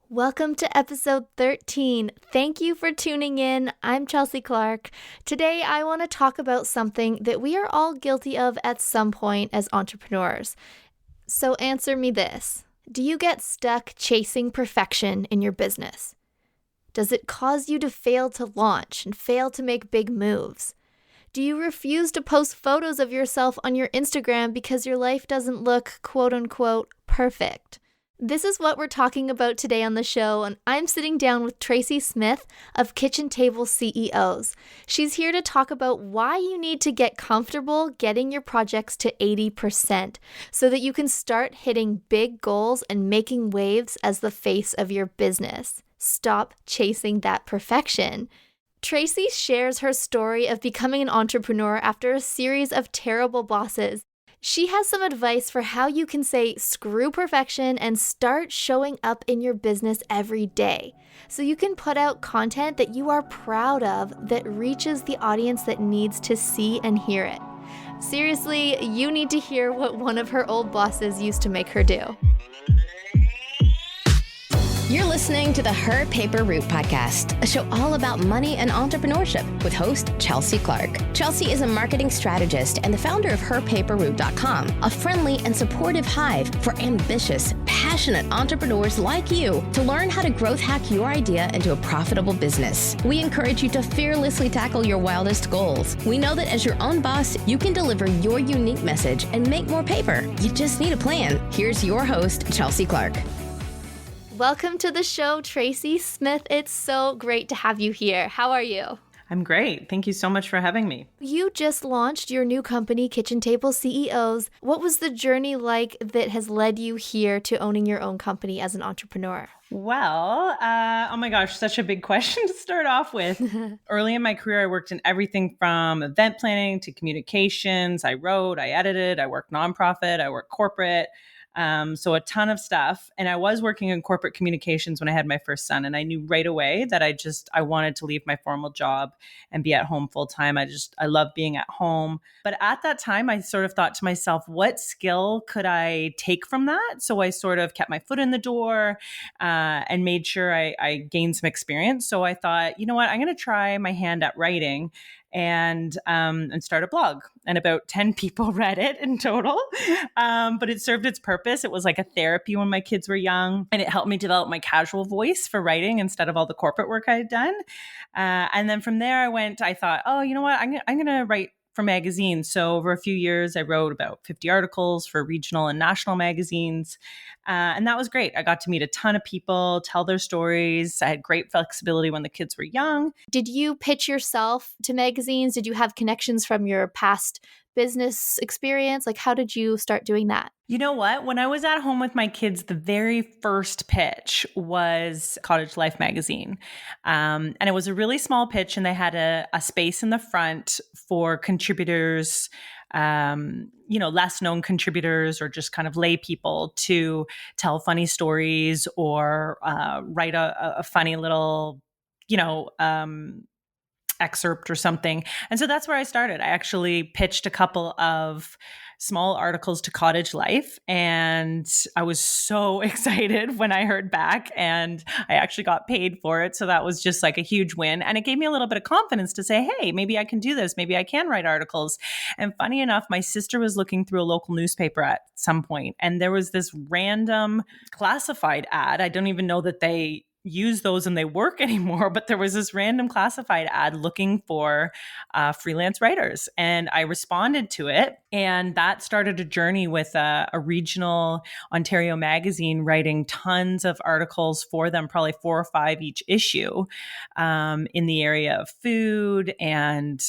Welcome to episode 13. Thank you for tuning in. I'm Chelsea Clark. Today, I want to talk about something that we are all guilty of at some point as entrepreneurs. So answer me this. Do you get stuck chasing perfection in your business? Does it cause you to fail to launch and fail to make big moves? Do you refuse to post photos of yourself on your Instagram because your life doesn't look quote unquote perfect? This is what we're talking about today on the show, and I'm sitting down with Tracy Smith of Kitchen Table CEOs. She's here to talk about why you need to get comfortable getting your projects to 80% so that you can start hitting big goals and making waves as the face of your business. Stop chasing that perfection. Tracy shares her story of becoming an entrepreneur after a series of terrible bosses. She has some advice for how you can say screw perfection and start showing up in your business every day so you can put out content that you are proud of that reaches the audience that needs to see and hear it. Seriously, you need to hear what one of her old bosses used to make her do. You're listening to the HerPaperRoute podcast, a show all about money and entrepreneurship with host Chelsea Clark. Chelsea is a marketing strategist and the founder of HerPaperRoute.com, a friendly and supportive hive for ambitious, passionate entrepreneurs like you to learn how to growth hack your idea into a profitable business. We encourage you to fearlessly tackle your wildest goals. We know that as your own boss, you can deliver your unique message and make more paper. You just need a plan. Here's your host, Chelsea Clark. Welcome to the show, Tracy Smith. It's so great to have you here. How are you? I'm great. Thank you so much for having me. You just launched your new company, Kitchen Table CEOs. What was the journey like that has led you here to owning your own company as an entrepreneur? Well, oh my gosh, such a big question to start off with. Early in my career, I worked in everything from event planning to communications. I wrote, I edited, I worked nonprofit, I worked corporate. So a ton of stuff. And I was working in corporate communications when I had my first son. And I knew right away that I wanted to leave my formal job and be at home full time. I love being at home. But at that time, I sort of thought to myself, what skill could I take from that? So I sort of kept my foot in the door and made sure I gained some experience. So I thought, you know what, I'm going to try my hand at writing and start a blog. And about 10 people read it in total. But it served its purpose. It was like a therapy when my kids were young, and it helped me develop my casual voice for writing instead of all the corporate work I had done. And then from there, I thought, oh, you know what? I'm going to write for magazines. So over a few years, I wrote about 50 articles for regional and national magazines. And that was great. I got to meet a ton of people, tell their stories. I had great flexibility when the kids were young. Did you pitch yourself to magazines? Did you have connections from your past business experience? Like, how did you start doing that? You know what? When I was at home with my kids, the very first pitch was Cottage Life magazine. And it was a really small pitch, and they had a space in the front for contributors, less known contributors or just kind of lay people to tell funny stories or write a funny little, excerpt or something. And so that's where I started. I actually pitched a couple of small articles to Cottage Life, and I was so excited when I heard back, and I actually got paid for it. So that was just like a huge win. And it gave me a little bit of confidence to say, hey, maybe I can do this. Maybe I can write articles. And funny enough, my sister was looking through a local newspaper at some point, and there was this random classified ad. I don't even know that they use those and they work anymore, but there was this random classified ad looking for freelance writers, and I responded to it, and that started a journey with a regional Ontario magazine, writing tons of articles for them, probably 4 or 5 each issue, in the area of food and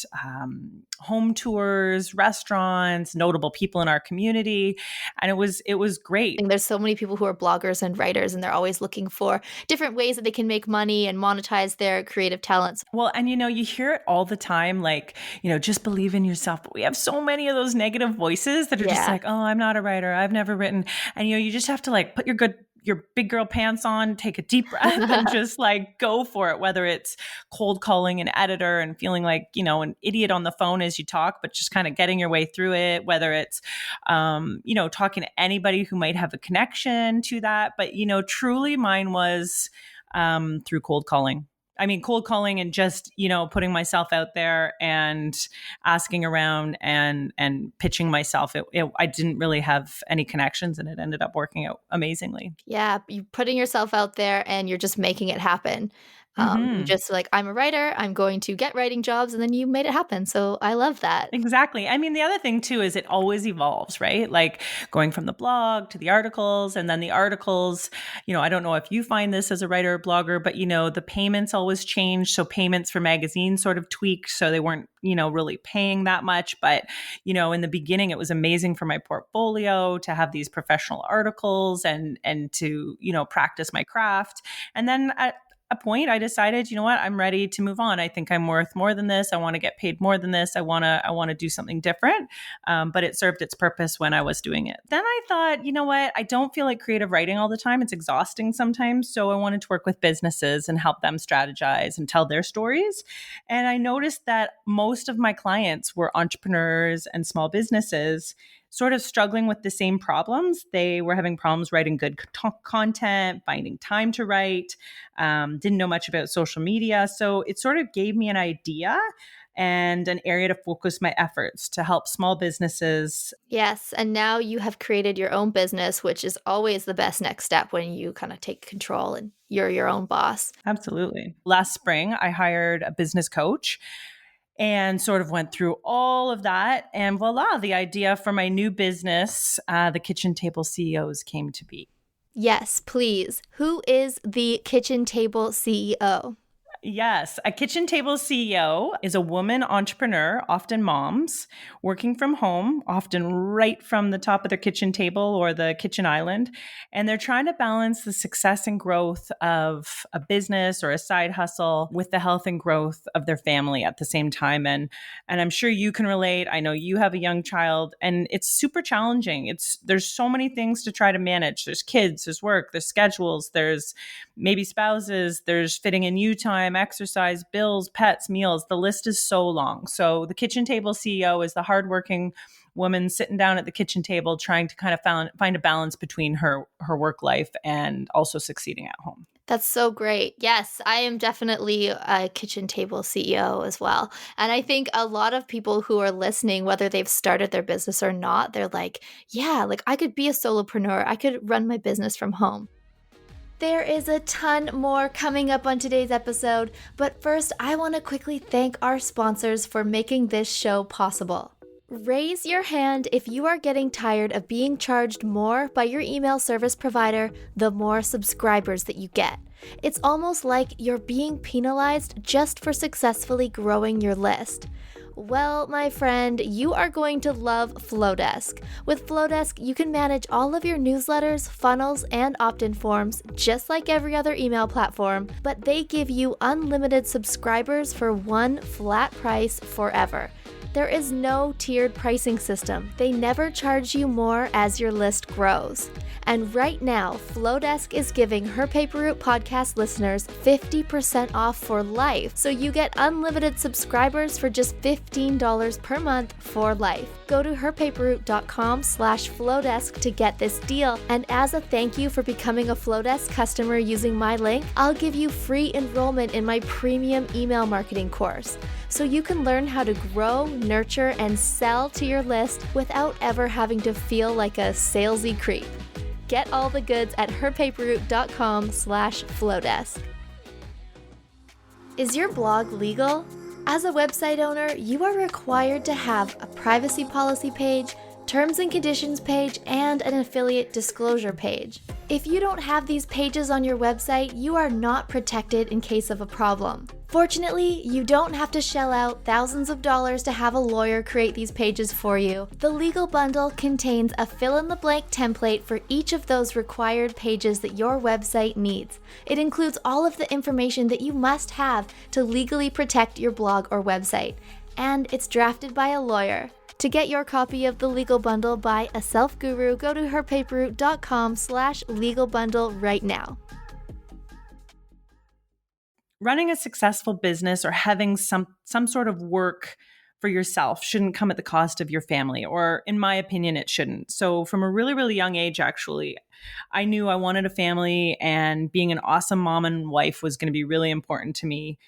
home tours, restaurants, notable people in our community. And it was great. And there's so many people who are bloggers and writers, and they're always looking for different ways that they can make money and monetize their creative talents. Well, and you hear it all the time, like, just believe in yourself. But we have so many of those negative voices that are just like, oh, I'm not a writer. I've never written. And, you just have to like put your your big girl pants on, take a deep breath and just like go for it, whether it's cold calling an editor and feeling like, an idiot on the phone as you talk, but just kind of getting your way through it, whether it's, talking to anybody who might have a connection to that. But, truly mine was through cold calling. I mean, cold calling and just, putting myself out there and asking around and pitching myself. I didn't really have any connections, and it ended up working out amazingly. Yeah, you're putting yourself out there and you're just making it happen. You just like, I'm a writer, I'm going to get writing jobs, and then you made it happen. So I love that. Exactly. I mean, the other thing too is it always evolves, right? Like going from the blog to the articles, and then the articles, I don't know if you find this as a writer or blogger, but the payments always change. So payments for magazines sort of tweaked. So they weren't, really paying that much. But, in the beginning, it was amazing for my portfolio to have these professional articles and to, practice my craft. And then at a point I decided, I'm ready to move on. I think I'm worth more than this. I want to get paid more than this. I want to do something different. But it served its purpose when I was doing it. Then I thought, I don't feel like creative writing all the time. It's exhausting sometimes. So I wanted to work with businesses and help them strategize and tell their stories. And I noticed that most of my clients were entrepreneurs and small businesses sort of struggling with the same problems. They were having problems writing good content, finding time to write, didn't know much about social media. So it sort of gave me an idea and an area to focus my efforts to help small businesses. Yes. And now you have created your own business, which is always the best next step when you kind of take control and you're your own boss. Absolutely. Last spring, I hired a business coach and sort of went through all of that. And voila, the idea for my new business, the Kitchen Table CEOs, came to be. Yes, please. Who is the Kitchen Table CEO? Yes, a kitchen table CEO is a woman entrepreneur, often moms, working from home, often right from the top of their kitchen table or the kitchen island. And they're trying to balance the success and growth of a business or a side hustle with the health and growth of their family at the same time. And I'm sure you can relate. I know you have a young child, and it's super challenging. There's so many things to try to manage. There's kids, there's work, there's schedules, there's maybe spouses, there's fitting in you time, exercise, bills, pets, meals. The list is so long. So the kitchen table CEO is the hardworking woman sitting down at the kitchen table trying to kind of find a balance between her work life and also succeeding at home. That's so great. Yes, I am definitely a kitchen table CEO as well. And I think a lot of people who are listening, whether they've started their business or not, they're like, yeah, like I could be a solopreneur. I could run my business from home. There is a ton more coming up on today's episode, but first I want to quickly thank our sponsors for making this show possible. Raise your hand if you are getting tired of being charged more by your email service provider the more subscribers that you get. It's almost like you're being penalized just for successfully growing your list. Well, my friend, you are going to love Flowdesk. With Flowdesk, you can manage all of your newsletters, funnels, and opt-in forms just like every other email platform, but they give you unlimited subscribers for one flat price forever. There is no tiered pricing system. They never charge you more as your list grows. And right now, Flowdesk is giving HerPaperRoute podcast listeners 50% off for life. So you get unlimited subscribers for just $15 per month for life. Go to herpaperroute.com/Flowdesk to get this deal. And as a thank you for becoming a Flowdesk customer using my link, I'll give you free enrollment in my premium email marketing course. So you can learn how to grow, nurture, and sell to your list without ever having to feel like a salesy creep. Get all the goods at herpaperroute.com/Flowdesk. Is your blog legal? As a website owner, you are required to have a privacy policy page, terms and conditions page, and an affiliate disclosure page. If you don't have these pages on your website, you are not protected in case of a problem. Fortunately, you don't have to shell out thousands of dollars to have a lawyer create these pages for you. The Legal Bundle contains a fill-in-the-blank template for each of those required pages that your website needs. It includes all of the information that you must have to legally protect your blog or website. and it's drafted by a lawyer. To get your copy of the Legal Bundle by a self-guru, go to herpaperroute.com/legal bundle right now. Running a successful business or having some sort of work for yourself shouldn't come at the cost of your family, or in my opinion, it shouldn't. So from a really, really young age, actually, I knew I wanted a family, and being an awesome mom and wife was going to be really important to me,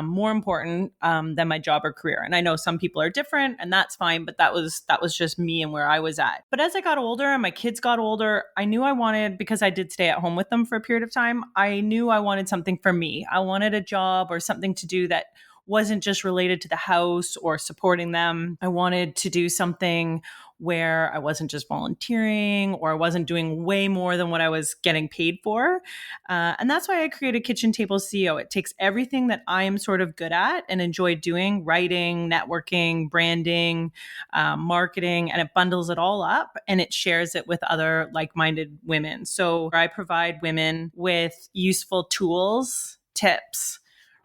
more important than my job or career. And I know some people are different, and that's fine, but that was just me and where I was at. But as I got older and my kids got older, I knew I wanted, because I did stay at home with them for a period of time, I knew I wanted something for me. I wanted a job or something to do that wasn't just related to the house or supporting them. I wanted to do something where I wasn't just volunteering, or I wasn't doing way more than what I was getting paid for. And that's why I created Kitchen Table CEO. It takes everything that I am sort of good at and enjoy doing, writing, networking, branding, marketing, and it bundles it all up and it shares it with other like-minded women. So I provide women with useful tools, tips,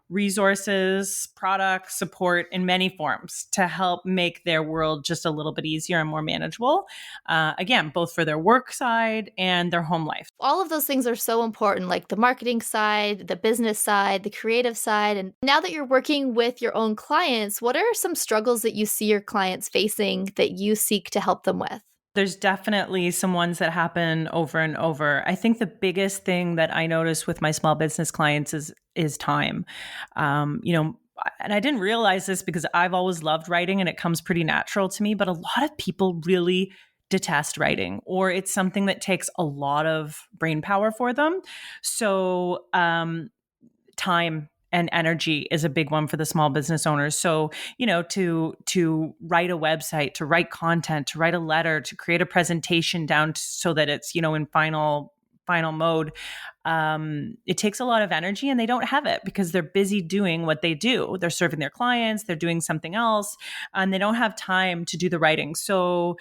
resources, products, support in many forms to help make their world just a little bit easier and more manageable. Again, both for their work side and their home life. All of those things are so important, like the marketing side, the business side, the creative side. And now that you're working with your own clients, what are some struggles that you see your clients facing that you seek to help them with? There's definitely some ones that happen over and over. I think the biggest thing that I notice with my small business clients is time. And I didn't realize this because I've always loved writing and it comes pretty natural to me, but a lot of people really detest writing, or it's something that takes a lot of brain power for them. So time and energy is a big one for the small business owners. So, to write a website, to write content, to write a letter, to create a presentation down so that it's, in final mode. It takes a lot of energy, and they don't have it because they're busy doing what they do. They're serving their clients, they're doing something else, and they don't have time to do the writing. So,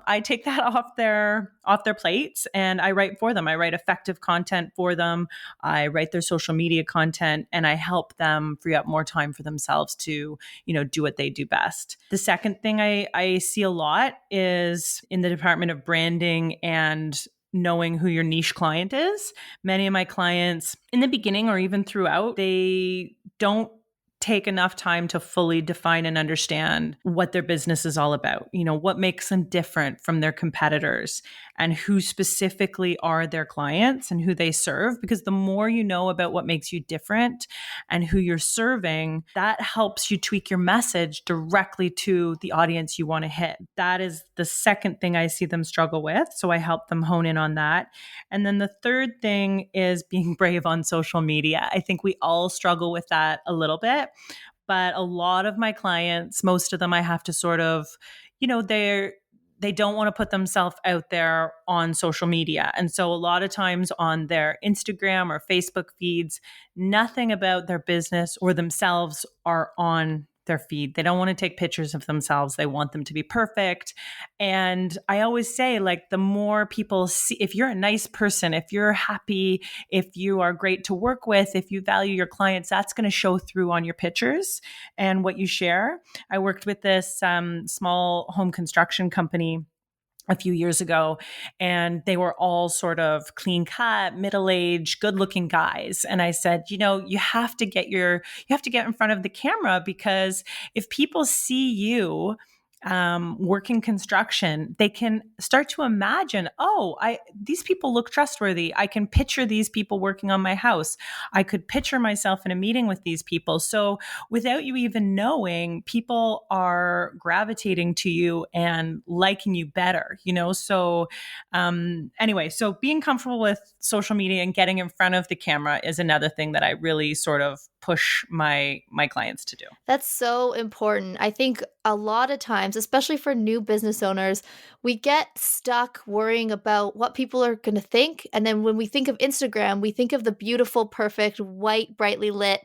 I take that off their plates and I write for them. I write effective content for them. I write their social media content, and I help them free up more time for themselves to, do what they do best. The second thing I see a lot is in the department of branding and knowing who your niche client is. Many of my clients in the beginning or even throughout, they don't take enough time to fully define and understand what their business is all about. What makes them different from their competitors, and who specifically are their clients and who they serve. Because the more you know about what makes you different and who you're serving, that helps you tweak your message directly to the audience you want to hit. That is the second thing I see them struggle with. So I help them hone in on that. And then the third thing is being brave on social media. I think we all struggle with that a little bit. But a lot of my clients, most of them, I have to sort of, they don't want to put themselves out there on social media. And so a lot of times on their Instagram or Facebook feeds, nothing about their business or themselves are on their feed. They don't want to take pictures of themselves. They want them to be perfect. And I always say, like, the more people see, if you're a nice person, if you're happy, if you are great to work with, if you value your clients, that's going to show through on your pictures and what you share. I worked with this small home construction company a few years ago, and they were all sort of clean cut, middle-aged, good-looking guys. And I said, you have to get in front of the camera, because if people see you working construction, they can start to imagine, these people look trustworthy. I can picture these people working on my house. I could picture myself in a meeting with these people. So without you even knowing, people are gravitating to you and liking you better, So anyway, so being comfortable with social media and getting in front of the camera is another thing that I really sort of push my clients to do. That's so important. I think a lot of times, especially for new business owners, we get stuck worrying about what people are going to think. And then when we think of Instagram, we think of the beautiful, perfect, white, brightly lit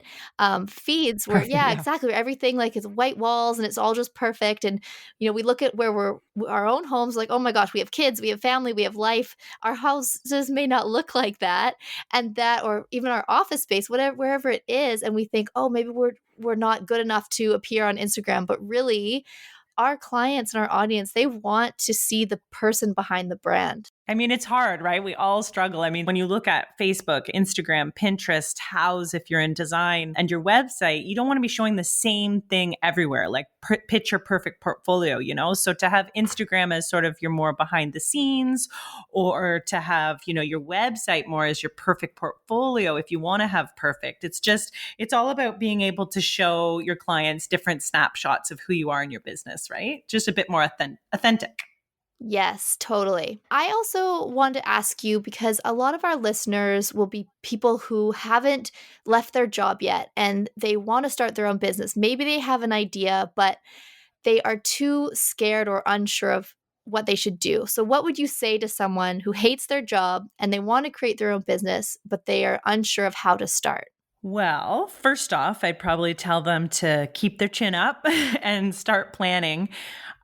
feeds where, Perfect, yeah, yeah. exactly. Where everything like is white walls and it's all just perfect. And, we look at where our own homes, like, oh my gosh, we have kids, we have family, we have life. Our houses may not look like that. And that, or even our office space, whatever, wherever it is. And we think, oh, maybe we're not good enough to appear on Instagram, but really our clients and our audience, they want to see the person behind the brand. I mean, it's hard, right? We all struggle. I mean, when you look at Facebook, Instagram, Pinterest, Houzz, if you're in design, and your website, you don't want to be showing the same thing everywhere, like picture perfect portfolio, So to have Instagram as sort of your more behind the scenes, or to have, your website more as your perfect portfolio, if you want to have perfect, it's all about being able to show your clients different snapshots of who you are in your business, right? Just a bit more authentic. Yes, totally. I also want to ask you, because a lot of our listeners will be people who haven't left their job yet and they want to start their own business. Maybe they have an idea, but they are too scared or unsure of what they should do. So, what would you say to someone who hates their job and they want to create their own business, but they are unsure of how to start? Well, first off, I'd probably tell them to keep their chin up and start planning.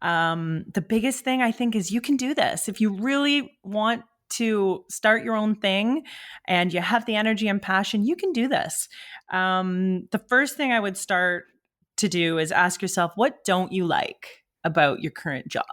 The biggest thing I think is you can do this. If you really want to start your own thing and you have the energy and passion, you can do this. The first thing I would start to do is ask yourself, what don't you like about your current job?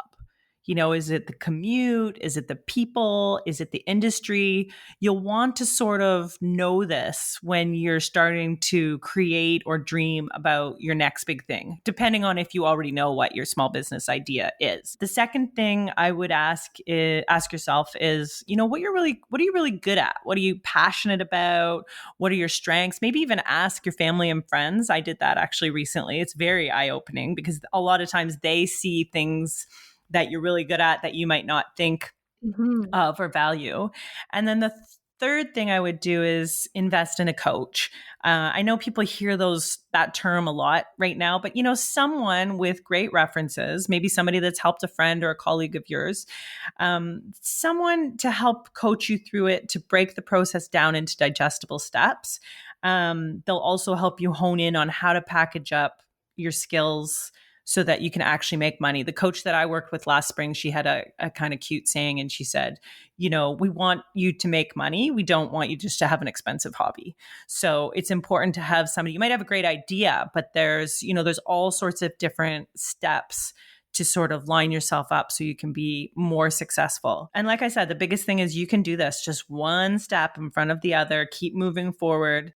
Is it the commute? Is it the people? Is it the industry? You'll want to sort of know this when you're starting to create or dream about your next big thing, depending on if you already know what your small business idea is. The second thing I would ask yourself is, what are you really good at? What are you passionate about? What are your strengths? Maybe even ask your family and friends. I did that actually recently. It's very eye-opening because a lot of times they see things that you're really good at that you might not think of or value. And then the third thing I would do is invest in a coach. I know people hear that term a lot right now, but someone with great references, maybe somebody that's helped a friend or a colleague of yours, someone to help coach you through it, to break the process down into digestible steps. They'll also help you hone in on how to package up your skills so that you can actually make money. The coach that I worked with last spring, she had a kind of cute saying, and she said, we want you to make money. We don't want you just to have an expensive hobby. So it's important to have somebody, you might have a great idea, but there's all sorts of different steps to sort of line yourself up so you can be more successful. And like I said, the biggest thing is you can do this, just one step in front of the other, keep moving forward.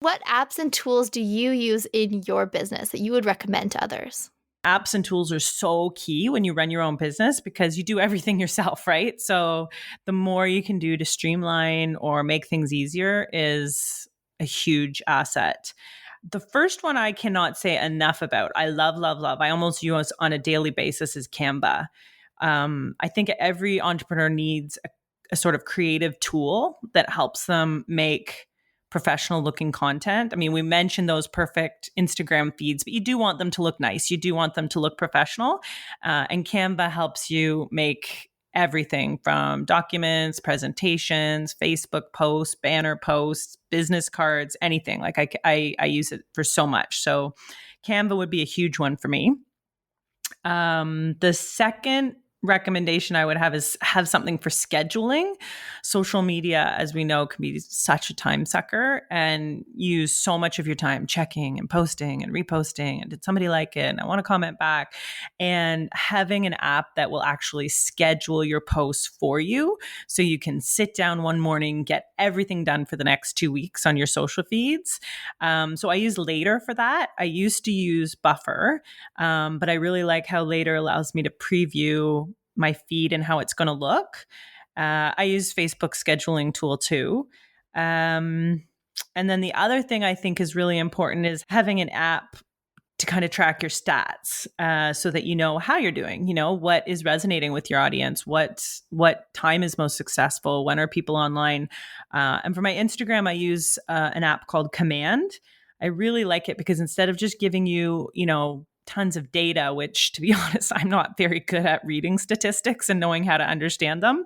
What apps and tools do you use in your business that you would recommend to others? Apps and tools are so key when you run your own business because you do everything yourself, right? So the more you can do to streamline or make things easier is a huge asset. The first one I cannot say enough about. I love, love, love. I almost use on a daily basis is Canva. I think every entrepreneur needs a sort of creative tool that helps them make professional looking content. I mean, we mentioned those perfect Instagram feeds, but you do want them to look nice. You do want them to look professional. And Canva helps you make everything from documents, presentations, Facebook posts, banner posts, business cards, anything. Like I use it for so much. So Canva would be a huge one for me. The second recommendation I would have is have something for scheduling. Social media, as we know, can be such a time sucker and use so much of your time checking and posting and reposting. And did somebody like it? And I want to comment back. And having an app that will actually schedule your posts for you so you can sit down one morning, get everything done for the next 2 weeks on your social feeds. So I use Later for that. I used to use Buffer, but I really like how Later allows me to preview my feed and how it's going to look. I use Facebook scheduling tool too. And then the other thing I think is really important is having an app to kind of track your stats so that you know how you're doing, what is resonating with your audience, what time is most successful, when are people online. And for my Instagram, I use an app called Command. I really like it because instead of just giving you, tons of data, which to be honest, I'm not very good at reading statistics and knowing how to understand them.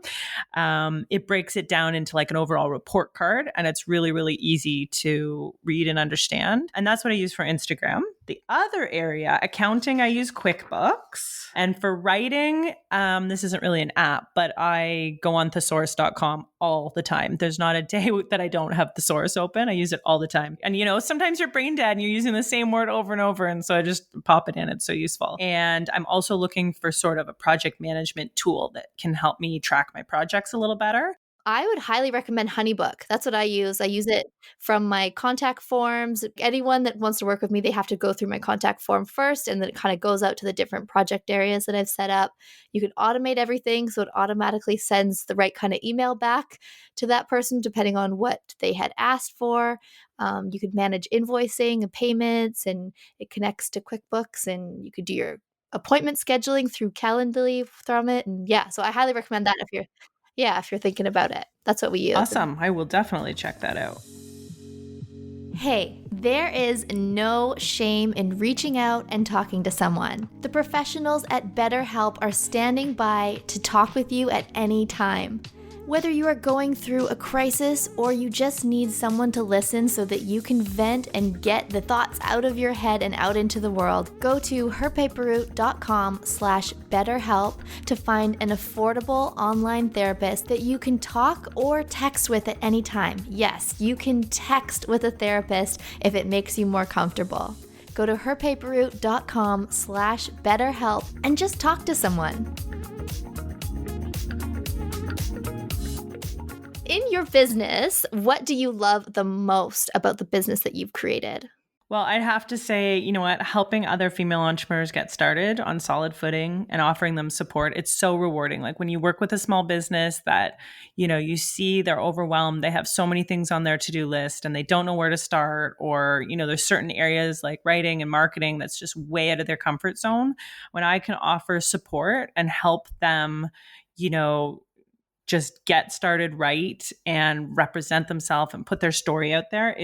It breaks it down into like an overall report card, and it's really, really easy to read and understand. And that's what I use for Instagram. The other area, accounting, I use QuickBooks. And for writing, this isn't really an app, but I go on thesaurus.com all the time. There's not a day that I don't have Thesaurus open. I use it all the time. And, sometimes you're brain dead and you're using the same word over and over. And so I just pop it in. It's so useful. And I'm also looking for sort of a project management tool that can help me track my projects a little better. I would highly recommend HoneyBook. That's what I use. I use it from my contact forms. Anyone that wants to work with me, they have to go through my contact form first, and then it kind of goes out to the different project areas that I've set up. You can automate everything, so it automatically sends the right kind of email back to that person, depending on what they had asked for. You could manage invoicing and payments, and it connects to QuickBooks, and you could do your appointment scheduling through Calendly from it. And yeah, so I highly recommend that if you're thinking about it. That's what we use. Awesome. I will definitely check that out. Hey, there is no shame in reaching out and talking to someone. The professionals at BetterHelp are standing by to talk with you at any time. Whether you are going through a crisis or you just need someone to listen so that you can vent and get the thoughts out of your head and out into the world, go to herpaperroute.com/betterhelp to find an affordable online therapist that you can talk or text with at any time. Yes, you can text with a therapist if it makes you more comfortable. Go to herpaperroute.com/betterhelp and just talk to someone. In your business, what do you love the most about the business that you've created? Well, I'd have to say, you know what, helping other female entrepreneurs get started on solid footing and offering them support, it's so rewarding. Like when you work with a small business that, you see they're overwhelmed, they have so many things on their to-do list and they don't know where to start, or, there's certain areas like writing and marketing that's just way out of their comfort zone. When I can offer support and help them, just get started right and represent themselves and put their story out there.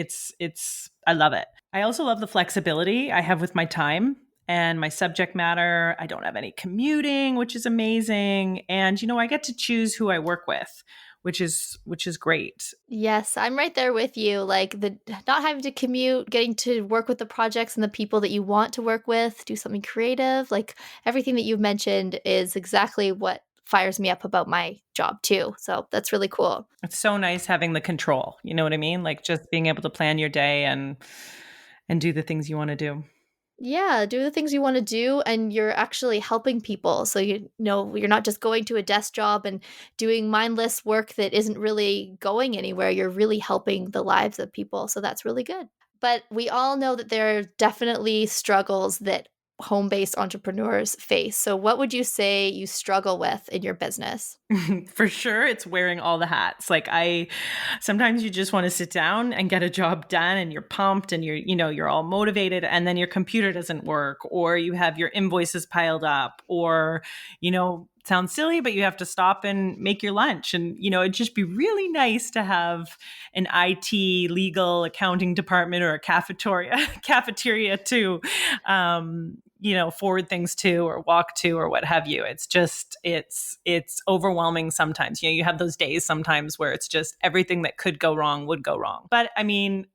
I love it. I also love the flexibility I have with my time and my subject matter. I don't have any commuting, which is amazing. And, I get to choose who I work with, which is great. Yes, I'm right there with you. Like the not having to commute, getting to work with the projects and the people that you want to work with, do something creative, like everything that you've mentioned is exactly what fires me up about my job too. So that's really cool. It's so nice having the control. You know what I mean? Like just being able to plan your day and do the things you want to do. Yeah, do the things you want to do and you're actually helping people. So you're not just going to a desk job and doing mindless work that isn't really going anywhere. You're really helping the lives of people. So that's really good. But we all know that there are definitely struggles that home-based entrepreneurs face. So what would you say you struggle with in your business? For sure, it's wearing all the hats. Like sometimes you just want to sit down and get a job done and you're pumped and you're all motivated, and then your computer doesn't work, or you have your invoices piled up, or, sounds silly, but you have to stop and make your lunch. And, it'd just be really nice to have an IT, legal, accounting department or a cafeteria to, forward things to or walk to or what have you. It's overwhelming sometimes. You have those days sometimes where it's just everything that could go wrong would go wrong. But I mean,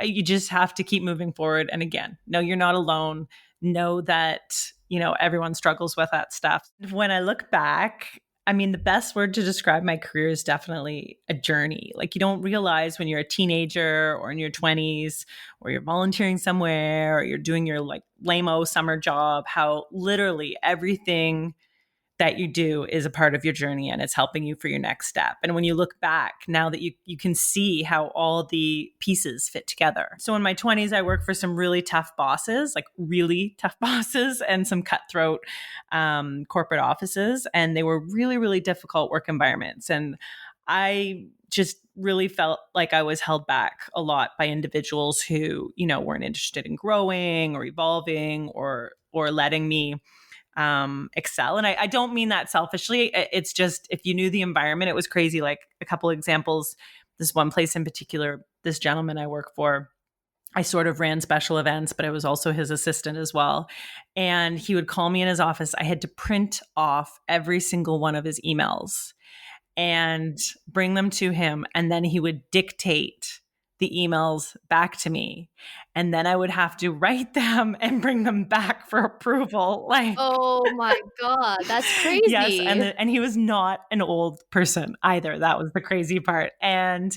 you just have to keep moving forward. And again, no, you're not alone. Know that, everyone struggles with that stuff. When I look back, I mean, the best word to describe my career is definitely a journey. Like you don't realize when you're a teenager or in your 20s or you're volunteering somewhere or you're doing your like lame-o summer job, how literally everything that you do is a part of your journey and it's helping you for your next step. And when you look back now that you can see how all the pieces fit together. So in my 20s, I worked for some really tough bosses, and some cutthroat corporate offices. And they were really, really difficult work environments. And I just really felt like I was held back a lot by individuals who, weren't interested in growing or evolving or letting me excel. And I don't mean that selfishly. It's just, if you knew the environment, it was crazy. Like a couple examples, this one place in particular, this gentleman I work for, I sort of ran special events, but I was also his assistant as well. And he would call me in his office. I had to print off every single one of his emails and bring them to him. And then he would dictate the emails back to me. And then I would have to write them and bring them back for approval. Like, Oh my god, that's yes, crazy. and he was not an old person either. That was the crazy part. And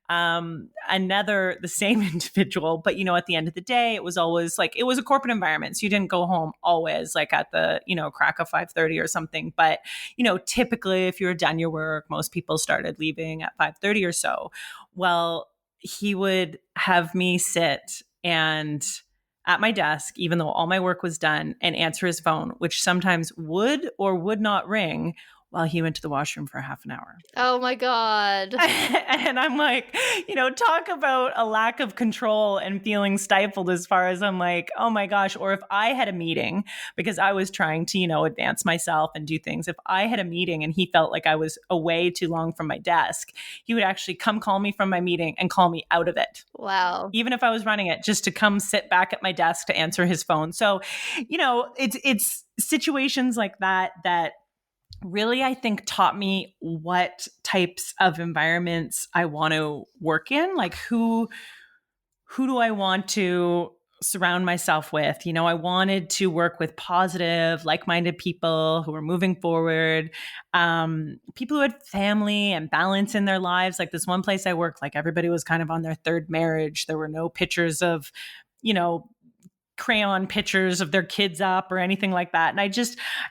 another the same individual, but at the end of the day, it was always like it was a corporate environment, so you didn't go home always like at the crack of 5:30 or something. But typically, if you were done your work, most people started leaving at 5:30 or so. Well, he would have me sit and at my desk, even though all my work was done, and answer his phone, which sometimes would or would not ring while he went to the washroom for half an hour. Oh my god. And I'm like, talk about a lack of control and feeling stifled as far as I'm like, oh my gosh. Or if I had a meeting because I was trying to, advance myself and do things. If I had a meeting and he felt like I was away too long from my desk, he would actually come call me from my meeting and call me out of it. Wow. Even if I was running it, just to come sit back at my desk to answer his phone. So, it's situations like that really, I think, taught me what types of environments I want to work in. Like who do I want to surround myself with? I wanted to work with positive, like-minded people who were moving forward, people who had family and balance in their lives. Like this one place I worked, like everybody was kind of on their third marriage. There were no pictures of, crayon pictures of their kids up or anything like that. And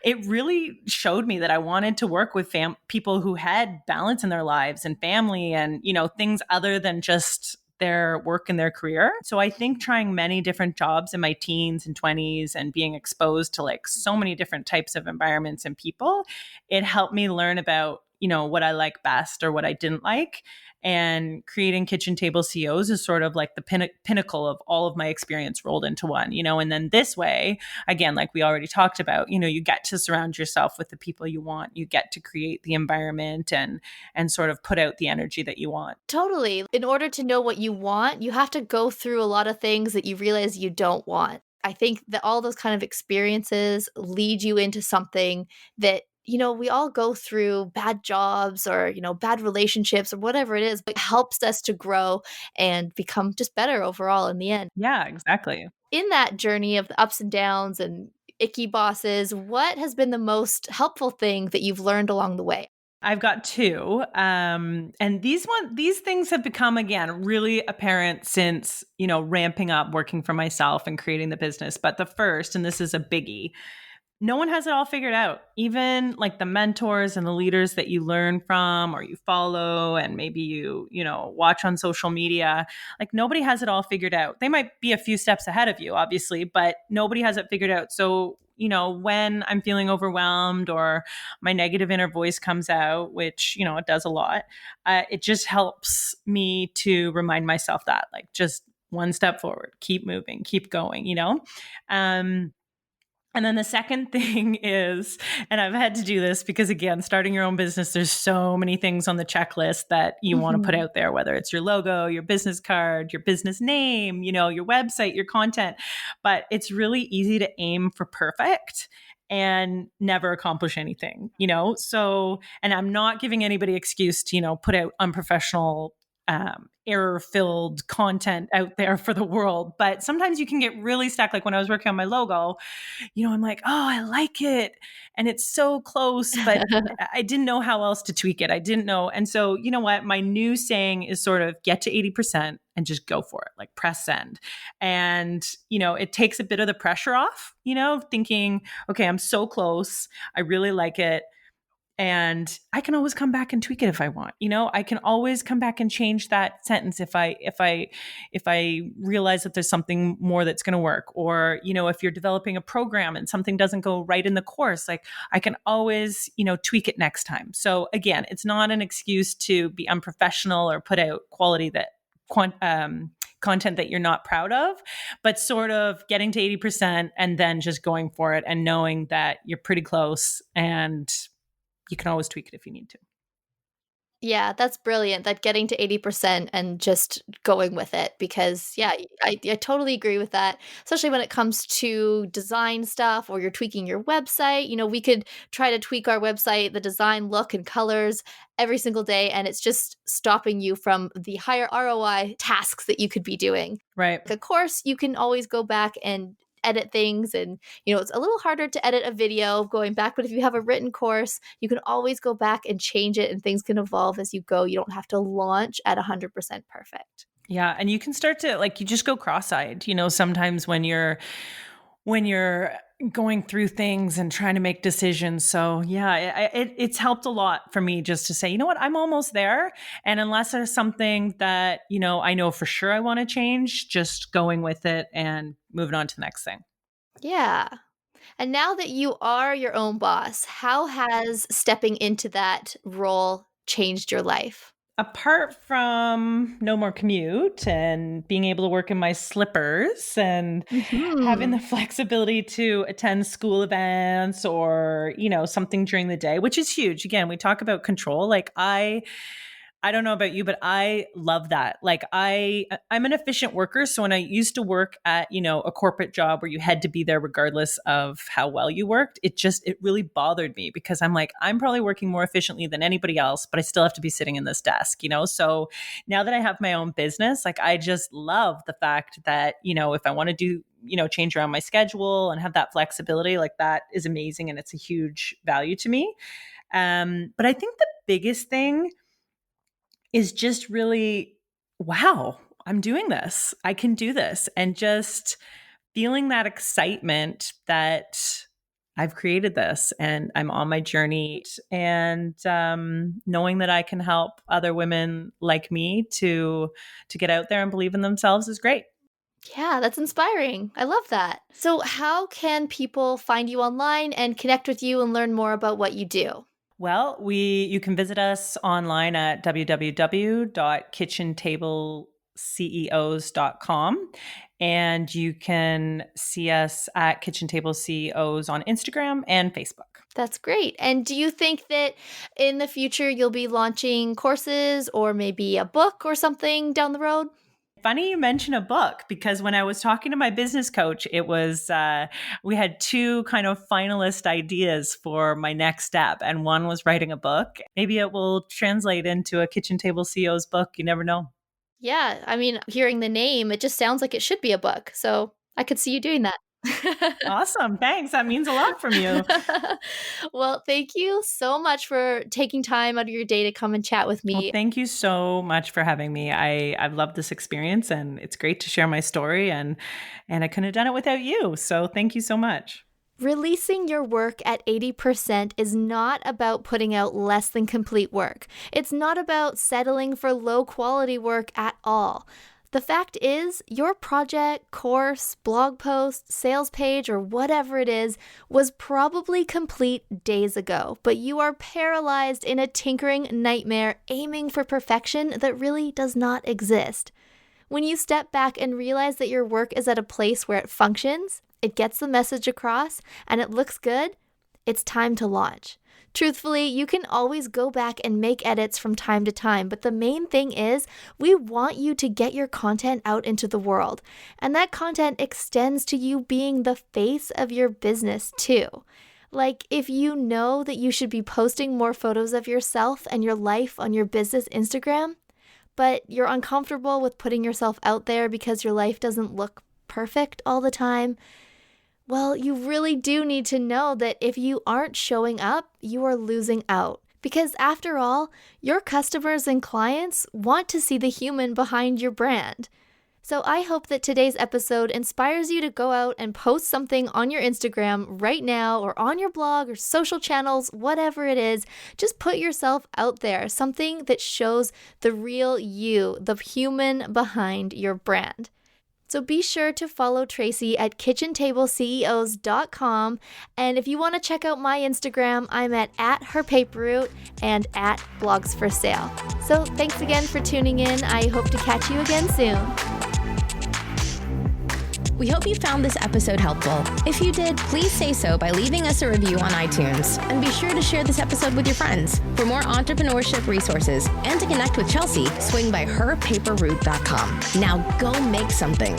it really showed me that I wanted to work with people who had balance in their lives and family and, things other than just their work and their career. So I think trying many different jobs in my teens and 20s and being exposed to like so many different types of environments and people, it helped me learn about, what I like best or what I didn't like. And creating Kitchen Table CEOs is sort of like the pinnacle of all of my experience rolled into one, and then this way, again, like we already talked about, you get to surround yourself with the people you want, you get to create the environment and sort of put out the energy that you want. Totally. In order to know what you want, you have to go through a lot of things that you realize you don't want. I think that all those kind of experiences lead you into something that we all go through bad jobs or, bad relationships or whatever it is, but it helps us to grow and become just better overall in the end. Yeah, exactly. In that journey of the ups and downs and icky bosses, what has been the most helpful thing that you've learned along the way? I've got two. And these things have become, again, really apparent since, ramping up working for myself and creating the business. But the first, and this is a biggie, no one has it all figured out. Even like the mentors and the leaders that you learn from or you follow and maybe you watch on social media, like nobody has it all figured out. They might be a few steps ahead of you, obviously, but nobody has it figured out. So, when I'm feeling overwhelmed or my negative inner voice comes out, which, it does a lot, it just helps me to remind myself that like just one step forward, keep moving, keep going. And then the second thing is, and I've had to do this because, again, starting your own business, there's so many things on the checklist that you want to put out there, whether it's your logo, your business card, your business name, your website, your content. But it's really easy to aim for perfect and never accomplish anything, So, and I'm not giving anybody excuse to, put out unprofessional error-filled content out there for the world. But sometimes you can get really stuck. Like when I was working on my logo, I'm like, oh, I like it. And it's so close, but I didn't know how else to tweak it. I didn't know. And so, you know what? My new saying is sort of get to 80% and just go for it, like press send. And, it takes a bit of the pressure off, thinking, okay, I'm so close. I really like it. And I can always come back and tweak it if I want. I can always come back and change that sentence if I realize that there's something more that's going to work. Or, if you're developing a program and something doesn't go right in the course, like I can always, tweak it next time. So again, it's not an excuse to be unprofessional or put out quality that content that you're not proud of, but sort of getting to 80% and then just going for it and knowing that you're pretty close and you can always tweak it if you need to. Yeah, that's brilliant, that getting to 80% and just going with it because, yeah, I totally agree with that, especially when it comes to design stuff or you're tweaking your website. We could try to tweak our website, the design, look, and colors every single day, and it's just stopping you from the higher ROI tasks that you could be doing. Right. Of course, you can always go back and edit things and it's a little harder to edit a video going back, but if you have a written course, you can always go back and change it and things can evolve as you go. You don't have to launch at 100% perfect. Yeah, and you can start to you just go cross-eyed, sometimes when you're going through things and trying to make decisions. So yeah, it's helped a lot for me just to say, you know what, I'm almost there. And unless there's something that, I know for sure I want to change, just going with it and moving on to the next thing. Yeah. And now that you are your own boss, how has stepping into that role changed your life? Apart from no more commute and being able to work in my slippers and having the Mhm. flexibility to attend school events or, something during the day, which is huge. Again, we talk about control. I don't know about you, but I love that. I'm an efficient worker. So when I used to work at, a corporate job where you had to be there regardless of how well you worked, it really bothered me because I'm probably working more efficiently than anybody else, but I still have to be sitting in this desk, So now that I have my own business, I just love the fact that, if I want to do, change around my schedule and have that flexibility, that is amazing. And it's a huge value to me. But I think the biggest thing is just really, wow, I'm doing this. I can do this. And just feeling that excitement that I've created this and I'm on my journey and knowing that I can help other women like me to get out there and believe in themselves is great. Yeah, that's inspiring. I love that. So, how can people find you online and connect with you and learn more about what you do? Well, you can visit us online at www.kitchentableCEOs.com, and you can see us at Kitchen Table CEOs on Instagram and Facebook. That's great. And do you think that in the future you'll be launching courses or maybe a book or something down the road? Funny you mention a book because when I was talking to my business coach, it was we had two kind of finalist ideas for my next step, and one was writing a book. Maybe it will translate into a Kitchen Table CEO's book. You never know. Yeah, I mean, hearing the name, it just sounds like it should be a book. So, I could see you doing that. Awesome. Thanks. That means a lot from you. Well, thank you so much for taking time out of your day to come and chat with Well, me. thank you so much for having me. I've loved this experience and it's great to share my story and I couldn't have done it without you. So thank you so much. Releasing your work at 80% is not about putting out less than complete work. It's not about settling for low quality work at all. The fact is, your project, course, blog post, sales page, or whatever it is, was probably complete days ago, but you are paralyzed in a tinkering nightmare aiming for perfection that really does not exist. When you step back and realize that your work is at a place where it functions, it gets the message across, and it looks good, it's time to launch. Truthfully, you can always go back and make edits from time to time, but the main thing is we want you to get your content out into the world, and that content extends to you being the face of your business too. If you know that you should be posting more photos of yourself and your life on your business Instagram, but you're uncomfortable with putting yourself out there because your life doesn't look perfect all the time, well, you really do need to know that if you aren't showing up, you are losing out. Because after all, your customers and clients want to see the human behind your brand. So I hope that today's episode inspires you to go out and post something on your Instagram right now or on your blog or social channels, whatever it is. Just put yourself out there, something that shows the real you, the human behind your brand. So be sure to follow Tracy at kitchentableCEOs.com. And if you want to check out my Instagram, I'm at HerPaperRoute and at Blogs for Sale. So thanks again for tuning in. I hope to catch you again soon. We hope you found this episode helpful. If you did, please say so by leaving us a review on iTunes. And be sure to share this episode with your friends. For more entrepreneurship resources and to connect with Chelsea, swing by HerPaperRoute.com. Now go make something.